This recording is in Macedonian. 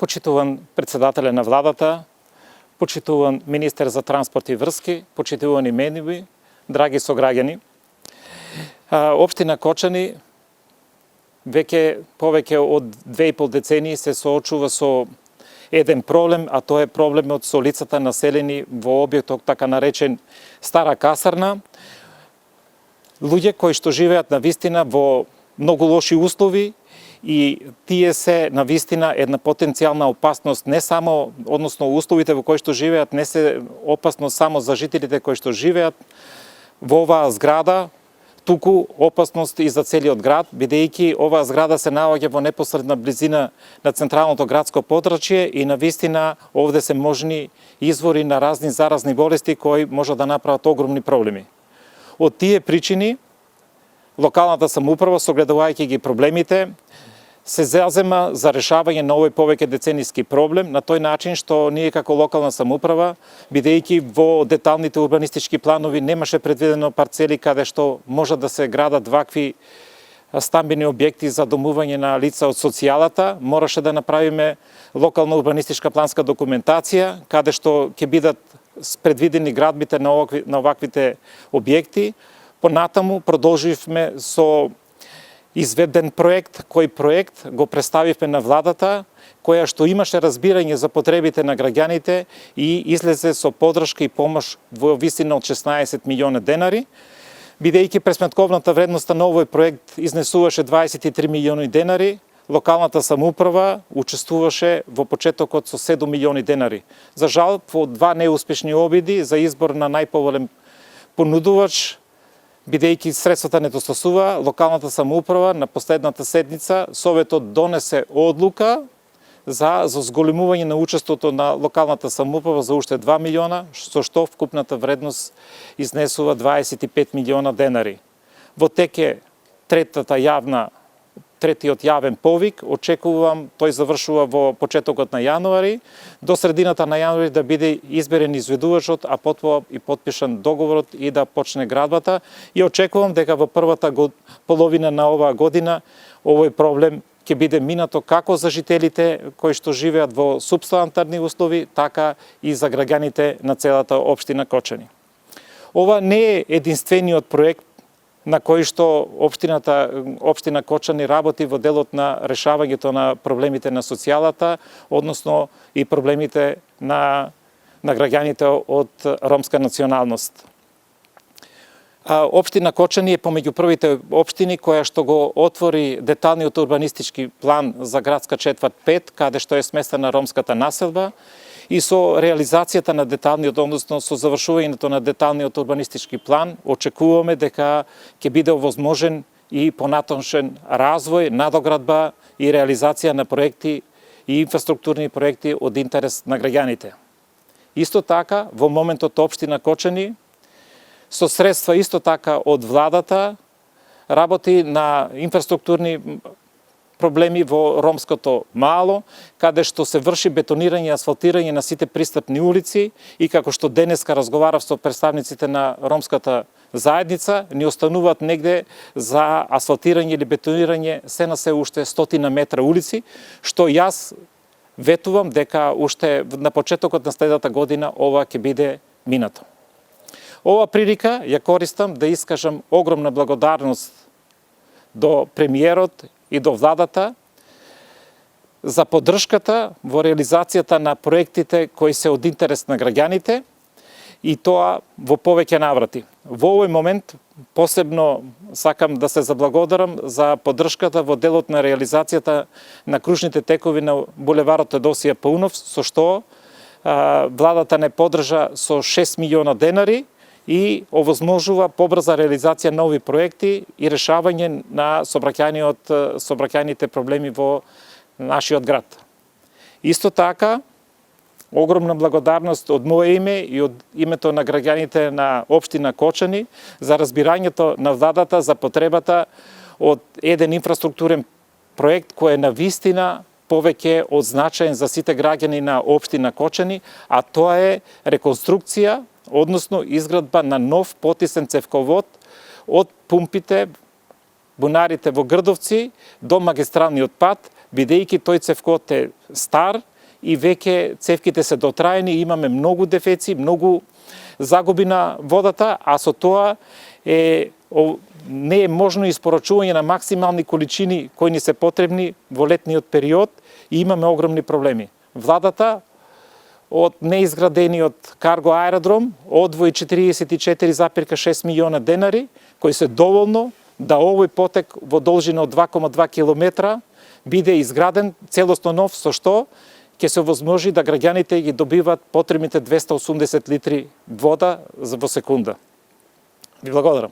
почитуван председателе на владата, почитуван министер за транспорт и врски, почитувани медии, драги сограѓани. Општина Кочани повеќе од 2,5 децении се соочува со еден проблем, а тоа е проблемот со лицата населени во објектот така наречен Стара касарна. Луѓе кои што живеат на вистина во многу лоши услови и тие се на вистина една потенцијална опасност не само, односно условите во кои што живеат не се опасност само за жителите кои што живеат во оваа зграда, туку опасност и за целиот град, бидејќи оваа зграда се наоѓа во непосредна близина на централното градско подрачје и на вистина овде се можни извори на разни заразни болести кои може да направат огромни проблеми. Од тие причини, локалната самоуправа, согледувајќи ги проблемите, се зазема за решавање на овој повеќе децениски проблем на тој начин што ние како локална самоуправа, бидејќи во деталните урбанистички планови немаше предвидено парцели каде што може да се градат вакви стамбени објекти за домување на лица од социјалата, мораше да направиме локална урбанистичка планска документација каде што ќе бидат предвидени градбите на оваквите објекти. Понатаму продолживме со изведен проект, кој проект го представивме на владата, која што имаше разбирање за потребите на граѓаните и излезе со поддршка и помош во висина од 16 милиони денари, бидејќи пресметковната вредност на овој проект изнесуваше 23 милиони денари, локалната самоуправа учествуваше во почетокот со 7 милиони денари. За жал, во два неуспешни обиди за избор на најповолен понудувач, бидејќи средствата недостасува, локалната самоуправа на последната седница Советот донесе одлука за зголемување на учеството на локалната самоуправа за уште 2 милиона, со што вкупната вредност изнесува 25 милиона денари. Во теке третиот јавен повик, очекувам тој завршува во почетокот на јануари, до средината на јануари да биде изберен изведувачот, а потоа и потпишан договорот и да почне градбата. И очекувам дека во првата половина на оваа година овој проблем ќе биде минато како за жителите кои што живеат во субстантарни услови, така и за граѓаните на целата општина Кочани. Ова не е единствениот проект на кој што општина Кочани работи во делот на решавањето на проблемите на социјалата, односно и проблемите на граѓаните од ромска националност. Општина Кочани е помеѓу првите општини која што го отвори деталниот урбанистички план за градска четврт 5, каде што е сместена ромската населба, и со реализацијата на деталниот, односно со завршувањето на деталниот урбанистички план, очекуваме дека ќе биде овозможен и понатамошен развој, надоградба и реализација на проекти и инфраструктурни проекти од интерес на граѓаните. Исто така, во моментот општина Кочани, со средства исто така од владата, работи на инфраструктурни проблеми во ромското мало, каде што се врши бетонирање и асфалтирање на сите пристапни улици и како што денеска разговарав со представниците на ромската заедница, ни остануваат негде за асфалтирање или бетонирање се на се уште 100 метра улици, што јас ветувам дека уште на почетокот на следната година ова ќе биде минато. Ова прилика ја користам да искажам огромна благодарност до премиерот и до владата за поддршката во реализацијата на проектите кои се од интерес на граѓаните и тоа во повеќе наврати. Во овој момент посебно сакам да се заблагодарам за поддршката во делот на реализацијата на кружните текови на булеварот Теодосија Паунов, со што владата не поддржа со 6 милиона денари и овозможува побрза реализација на нови проекти и решавање на сообраќајните проблеми во нашиот град. Исто така, огромна благодарност од моје име и од името на граѓаните на општина Кочани за разбирањето на владата за потребата од еден инфраструктурен проект кој е на вистина повеќе од значаен за сите граѓани на општина Кочани, а тоа е реконструкција, односно изградба на нов потисен цевковод од пумпите, бунарите во Грдовци до магистралниот пат, бидејќи тој цевковод е стар и веќе цевките се дотраени, имаме многу дефеци, многу загуби на водата, а со тоа не е можно испорачување на максимални количини кои ни се потребни во летниот период и имаме огромни проблеми. Владата од неизградениот карго аеродром одвои 44,6 милиона денари, кои се доволно да овој потек во должина од 2,2 километра биде изграден целосно нов, со што ќе се овозможи да граѓаните ги добиват потребните 280 литри вода во секунда. Ви благодарам.